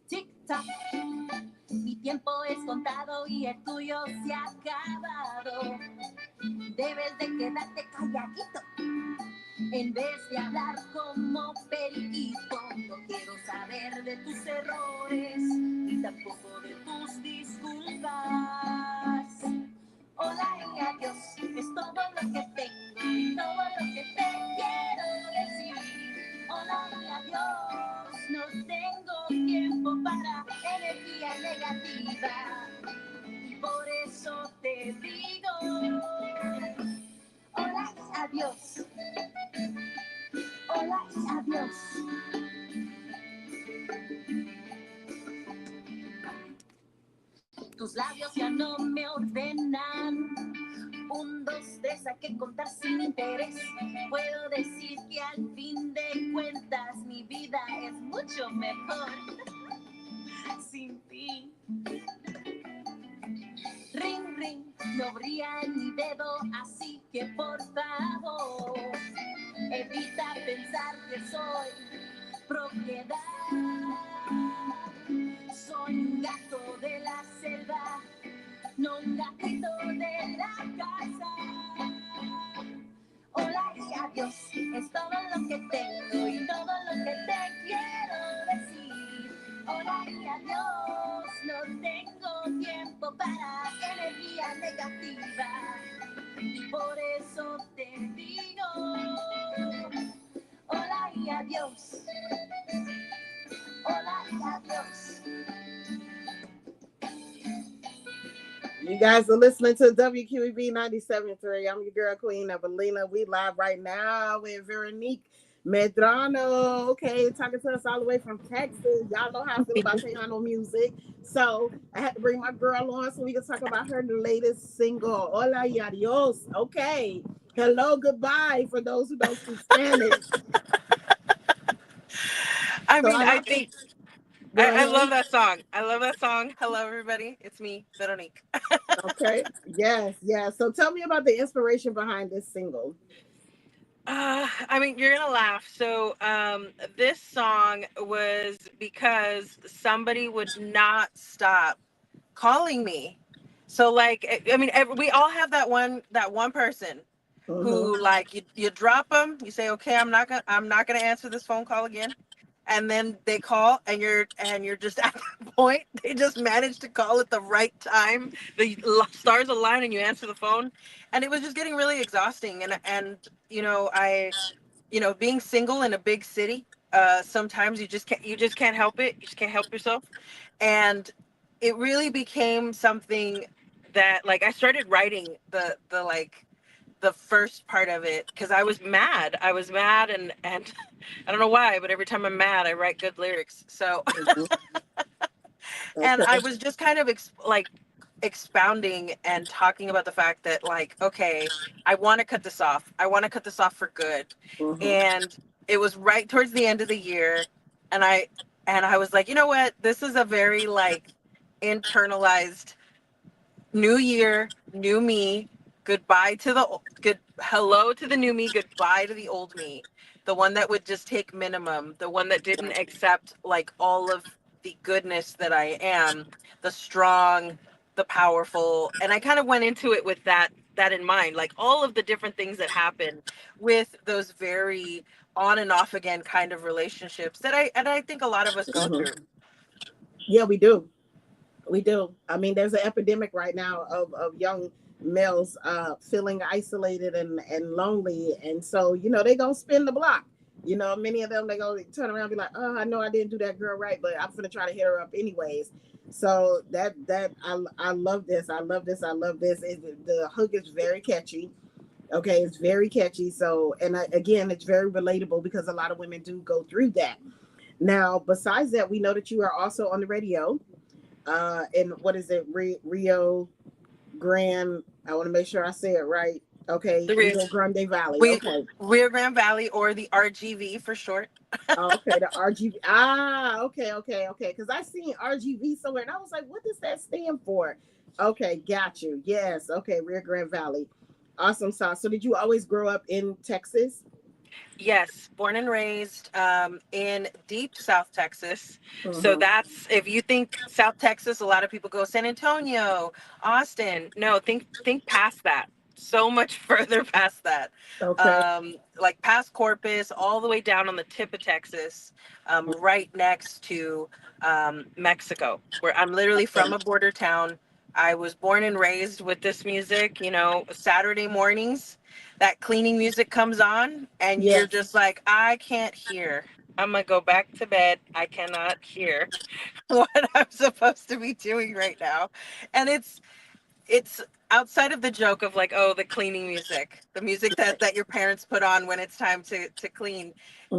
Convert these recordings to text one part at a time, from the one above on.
Tic-tac, mi tiempo es contado y el tuyo se ha acabado. Debes de quedarte calladito en vez de hablar como periquito. No quiero saber de tus errores ni tampoco de tus disculpas. Hola y adiós, es todo lo que tengo y todo lo que te quiero decir. Hola y adiós, no tengo tiempo para energía negativa y por eso te digo hola y adiós. Hola y adiós. Tus labios ya no me ordenan. 1, 2, 3, hay que contar sin interés. Puedo decir que al fin de cuentas mi vida es mucho mejor sin ti. Ring, ring, no brilla mi dedo, así que por favor evita pensar que soy propiedad. Soy un gato de la selva, no un gatito de la casa. Hola y adiós, es todo lo que tengo y todo lo que te quiero decir. Hola y adiós, no tengo tiempo para energía negativa y por eso te digo hola y adiós. Hola y adiós. You guys are listening to WQEB 97.3. I'm your girl, Queen Evelina. We live right now with Veronique Medrano. Okay, talking to us all the way from Texas. Y'all know how I feel about Tejano music. So I had to bring my girl on so we can talk about her latest single, Hola y Adios. Okay. Hello, goodbye for those who don't speak Spanish. I think... I love that song. I love that song. Hello, everybody. It's me, Veronique. Okay. Yes. So tell me about the inspiration behind this single. You're going to laugh. So this song was because somebody would not stop calling me. So, we all have that one person who, you drop them. You say, okay, I'm not gonna answer this phone call again. And then they call, and you're just at that point. They just managed to call at the right time. The stars align, and you answer the phone. And it was just getting really exhausting. And being single in a big city, sometimes you just can't help it. You just can't help yourself. And it really became something that, I started writing the first part of it because I was mad. And I don't know why, but every time I'm mad, I write good lyrics. So, and I was just kind of expounding and talking about the fact that, okay, I want to cut this off. I want to cut this off for good. Mm-hmm. And it was right towards the end of the year. And I was like, you know what? This is a very internalized new year, new me. Hello to the new me, goodbye to the old me. The one that would just take minimum, the one that didn't accept all of the goodness that I am, the strong, the powerful. And I kind of went into it with that in mind, all of the different things that happen with those very on and off again kind of relationships that I think a lot of us go through. Yeah, we do. I mean, there's an epidemic right now of young males feeling isolated and lonely, and so they gonna spin the block. Many of them, they gonna turn around and be like, oh, I know I didn't do that girl right, but I'm gonna try to hit her up anyways. So that I love this. The hook is very catchy. Okay, it's very catchy. So, and again, it's very relatable because a lot of women do go through that. Now, besides that, we know that you are also on the radio. In what is it, Rio Grande I want to make sure I say it right. Okay, The Rio, Rio Grande Valley. we Okay. Rio Grande Valley, or the RGV for short. Oh, okay, the RGV. Ah, okay. Because I seen RGV somewhere, and I was like, what does that stand for? Okay, got you. Yes. Okay, Rio Grande Valley. Awesome sauce. So, did you always grow up in Texas? Yes, born and raised in deep South Texas. So Mm-hmm. that's, if you think South Texas, a lot of people go San Antonio, Austin. No, think past that. So much further past that. Okay. Like past Corpus, all the way down on the tip of Texas, right next to Mexico, where I'm literally from a border town. I was born and raised with this music, Saturday mornings that cleaning music comes on and you're Yes. just like, I can't hear. I'm gonna go back to bed. I cannot hear what I'm supposed to be doing right now. And it's outside of the joke of like, oh, the cleaning music, the music that your parents put on when it's time to clean.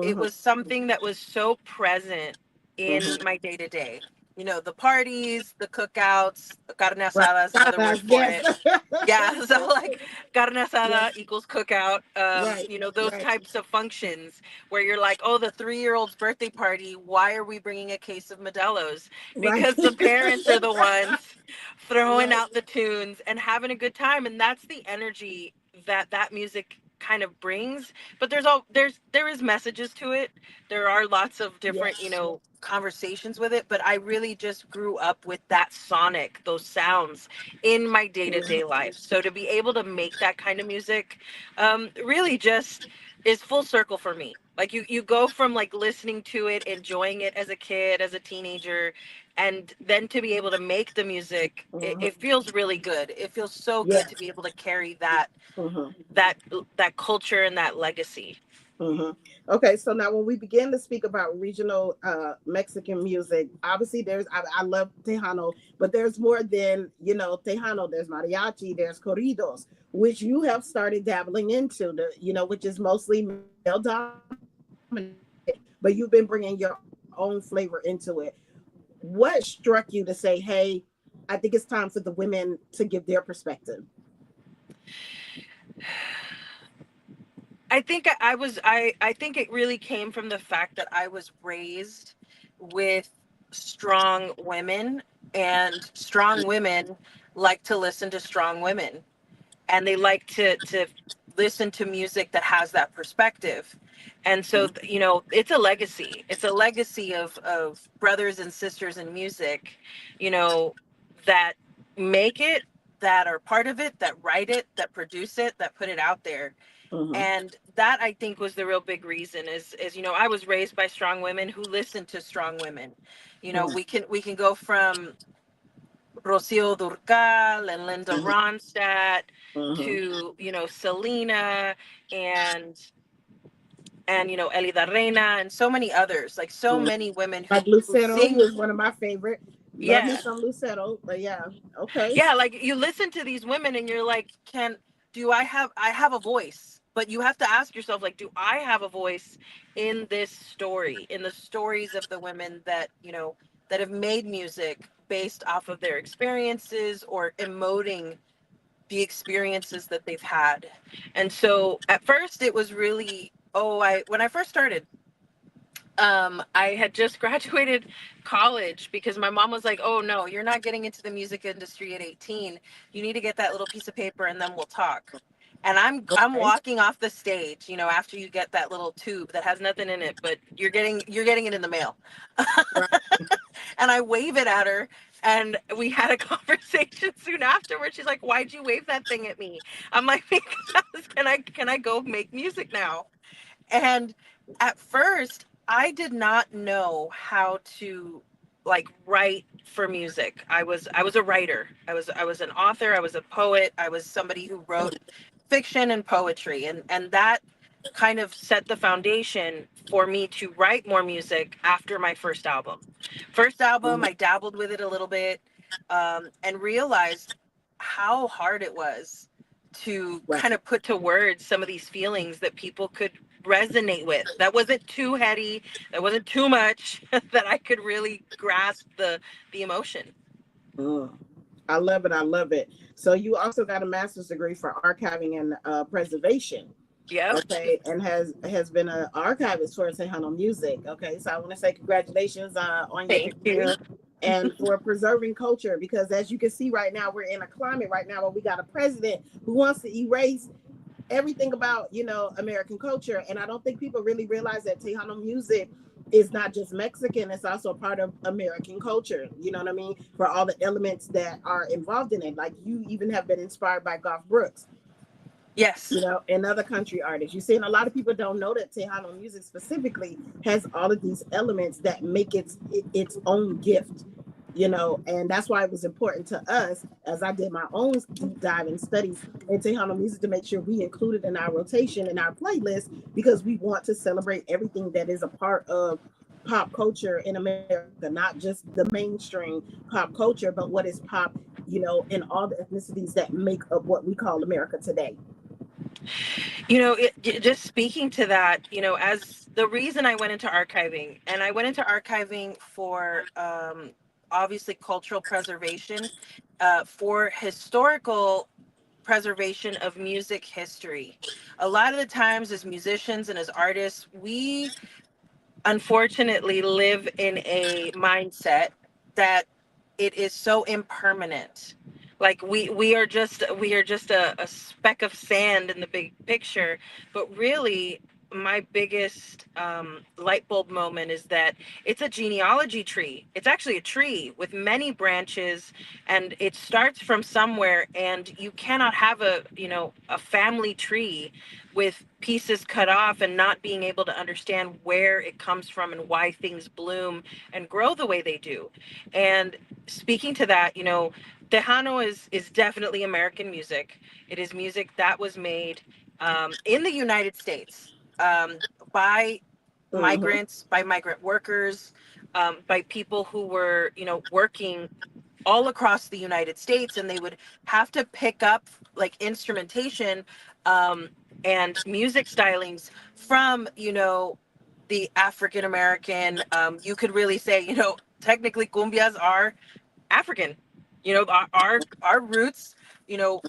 It Mm-hmm. was something that was so present in Mm-hmm. my day to day. The parties, the cookouts, carne Right. asada is another word for Yes. it. Yeah, so like carne asada Yes. equals cookout. Right. Those Right. types of functions where you're like, oh, the 3-year-old's birthday party. Why are we bringing a case of Modelo's? Right. Because the parents are the ones throwing Right. out the tunes and having a good time, and that's the energy that music kind of brings. But there is messages to it. There are lots of different Yes. conversations with it, but I really just grew up with that sonic, those sounds in my day-to-day Mm-hmm. life. So to be able to make that kind of music really just is full circle for me. Like you go from like listening to it, enjoying it as a kid, as a teenager, and then to be able to make the music, it Mm-hmm. feels really good. It feels so good to Yes. be able to carry that Mm-hmm. that that culture and that legacy. Mm-hmm. Okay, so now when we begin to speak about regional Mexican music, obviously I love Tejano, but there's more than Tejano. There's mariachi, there's corridos, which you have started dabbling into, which is mostly male dominated, but you've been bringing your own flavor into it. What struck you to say, hey, I think it's time for the women to give their perspective? I think it really came from the fact that I was raised with strong women, and strong women like to listen to strong women, and they like to listen to music that has that perspective. And so it's a legacy. It's a legacy of brothers and sisters in music, you know that make it, that are part of it, that write it, that produce it, that put it out there. Mm-hmm. And that, I think, was the real big reason is I was raised by strong women who listen to strong women. We can go from Rocio Durcal and Linda Mm-hmm. Ronstadt Mm-hmm. to Selena and Elida Reina and so many others, like so Mm-hmm. many women Like who Lucero, who sing. is one of my favorite. Love me Yeah, some Lucero, but yeah, okay. yeah, like you listen to these women and you're like, can do I have a voice? But you have to ask yourself, like, do I have a voice in this story, in the stories of the women that have made music based off of their experiences or emoting the experiences that they've had. And so at first it was really, when I first started, I had just graduated college because my mom was like, "Oh no, you're not getting into the music industry at 18. You need to get that little piece of paper and then we'll talk." And I'm Okay. walking off the stage, after you get that little tube that has nothing in it, but you're getting it in the mail. Right. And I wave it at her, and we had a conversation soon afterwards. She's like, "Why'd you wave that thing at me?" I'm like, "Because can I go make music now?" And at first, I did not know how to like write for music. I was a writer. I was an author, I was a poet, I was somebody who wrote fiction and poetry, and that kind of set the foundation for me to write more music after my first album. First album, Mhm. I dabbled with it a little bit, and realized how hard it was to Right. kind of put to words some of these feelings that people could resonate with. That wasn't too heady, that wasn't too much, that I could really grasp the emotion. Mm. I love it. I love it. So you also got a master's degree for archiving and preservation. Yep. Okay, and has been an archivist for Tejano music. Okay, so I want to say congratulations on your Thank degree you. and for preserving culture, because as you can see right now, we're in a climate right now where we got a president who wants to erase everything about, you know, American culture. And I don't think people really realize that Tejano music is not just Mexican, it's also a part of American culture. You know what I mean? For all the elements that are involved in it. Like you even have been inspired by Garth Brooks, Yes. you know, and other country artists. You're seeing a lot of people don't know that Tejano music specifically has all of these elements that make its own gift, you know, and that's why it was important to us, as I did my own deep dive and studies in Tejano music, to make sure we included in our rotation in our playlist, because we want to celebrate everything that is a part of pop culture in America, not just the mainstream pop culture, but what is pop, you know, in all the ethnicities that make up what we call America today. Just speaking to that, as the reason I went into archiving, and I went into archiving for obviously cultural preservation, for historical preservation of music history. A lot of the times, as musicians and as artists, we unfortunately live in a mindset that it is so impermanent. Like we are just a speck of sand in the big picture. But really, my biggest light bulb moment is that it's a genealogy tree. It's actually a tree with many branches, and it starts from somewhere. And you cannot have a family tree with pieces cut off and not being able to understand where it comes from and why things bloom and grow the way they do. And speaking to that, Tejano is definitely American music. It is music that was made in the United States, by Mm-hmm. migrants, by migrant workers, by people who were, working all across the United States, and they would have to pick up like instrumentation, um, and music stylings from, the African American. You could really say, technically cumbias are African. Our roots, you know,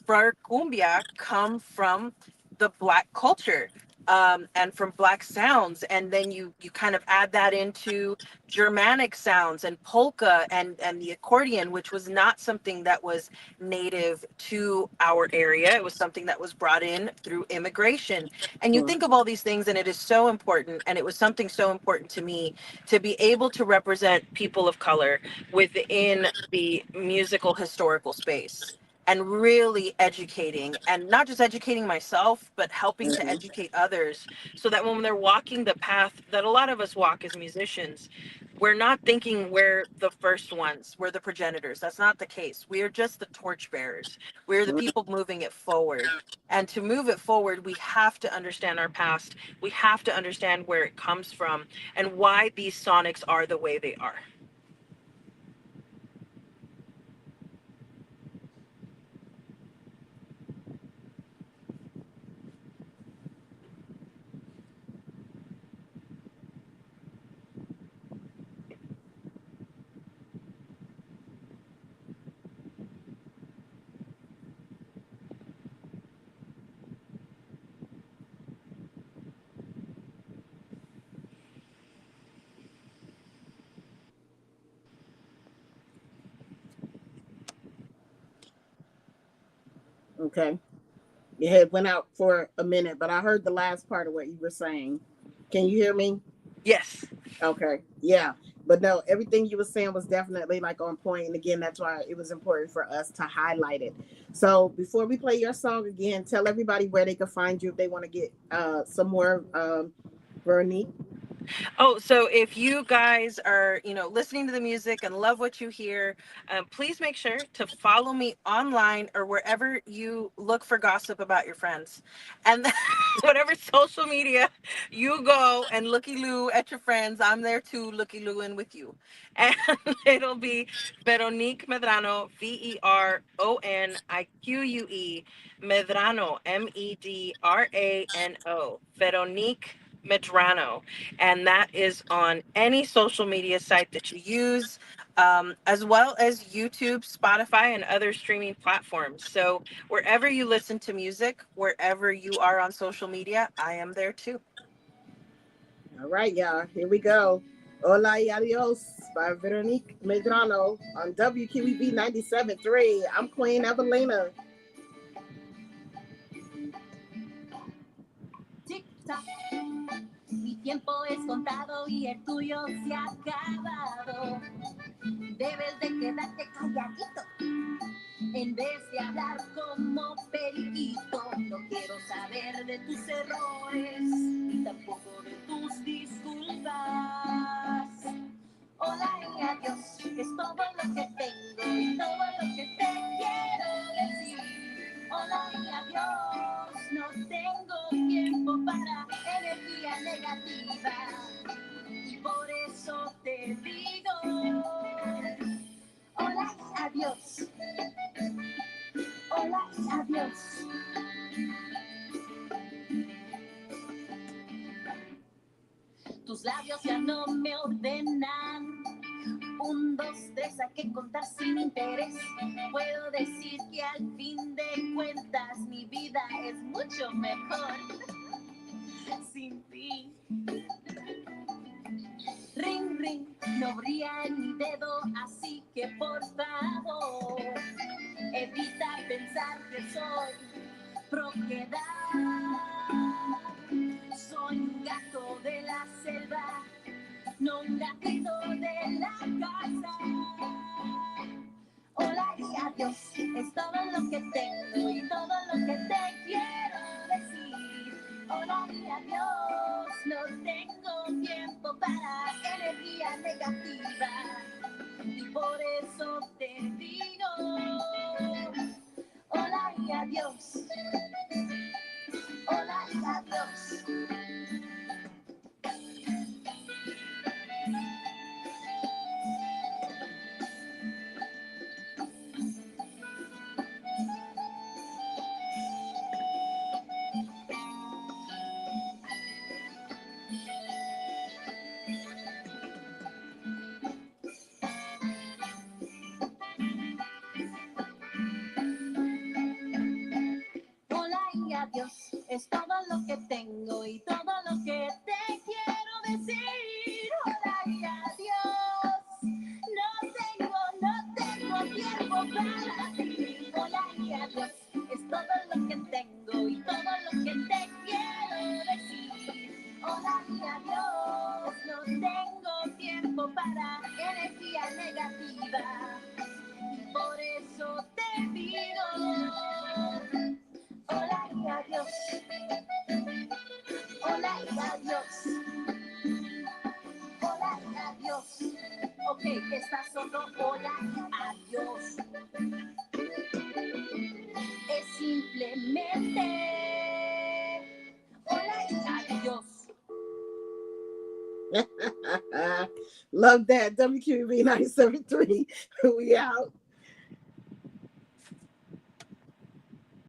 for cumbia come from the Black culture, and from Black sounds, and then you kind of add that into Germanic sounds and polka and the accordion, which was not something that was native to our area. It was something that was brought in through immigration. And you think of all these things, and it is so important. And it was something so important to me to be able to represent people of color within the musical historical space, and really educating, and not just educating myself, but helping to Mm-hmm. educate others, so that when they're walking the path that a lot of us walk as musicians, we're not thinking we're the first ones, we're the progenitors. That's not the case. We are just the torchbearers. We're the people moving it forward. And to move it forward, we have to understand our past. We have to understand where it comes from and why these sonics are the way they are. Okay. Your head went out for a minute, but I heard the last part of what you were saying. Can you hear me? Yes. Okay. Yeah. But no, everything you were saying was definitely like on point. And again, that's why it was important for us to highlight it. So before we play your song again, tell everybody where they can find you if they want to get some more Veronique. Oh, so if you guys are, listening to the music and love what you hear, please make sure to follow me online or wherever you look for gossip about your friends. And whatever social media you go and looky loo at your friends, I'm there too, looky loo in with you. And it'll be Veronique Medrano, Veronique, Medrano, Medrano, Veronique Medrano. And that is on any social media site that you use. as well as YouTube, Spotify, and other streaming platforms. So wherever you listen to music, wherever you are on social media, I am there too. All right, y'all. Here we go. Hola y adios by Veronique Medrano on WQEB 97.3. I'm Queen Evelina. Tic-tac, mi tiempo es contado y el tuyo se ha acabado. Debes de quedarte calladito en vez de hablar como periquito. No quiero saber de tus errores y tampoco de tus disculpas. Hola y adiós, es todo lo que tengo y todo lo que te quiero decir. Hola y adiós, no tengo tiempo para energía negativa y por eso te digo hola y adiós. Hola y adiós. Tus labios ya no me ordenan. 1, 2, 3, hay que contar sin interés. Puedo decir que al fin de cuentas mi vida es mucho mejor sin ti. Ring, ring, no brilla en mi dedo, así que por favor, evita pensar que soy propiedad. Soy un gato de la selva, no un gatito de la casa. Hola y adiós, es todo lo que tengo y todo lo que te quiero decir. Hola y adiós, no tengo tiempo para energía negativa y por eso te digo hola y adiós. Hola y adiós. Adiós, es todo lo que tengo y todo lo que te quiero decir. Hola y adiós, no tengo tiempo para ti. Hola y adiós, es todo lo que tengo y todo lo que te quiero decir. Hola y adiós, no tengo tiempo para energía negativa y por eso te digo hola y adiós. Hola y adiós. Hola y adiós. Ok, está solo hola y adiós. Es simplemente hola y adiós. Love that. WQEB 97.3. We out.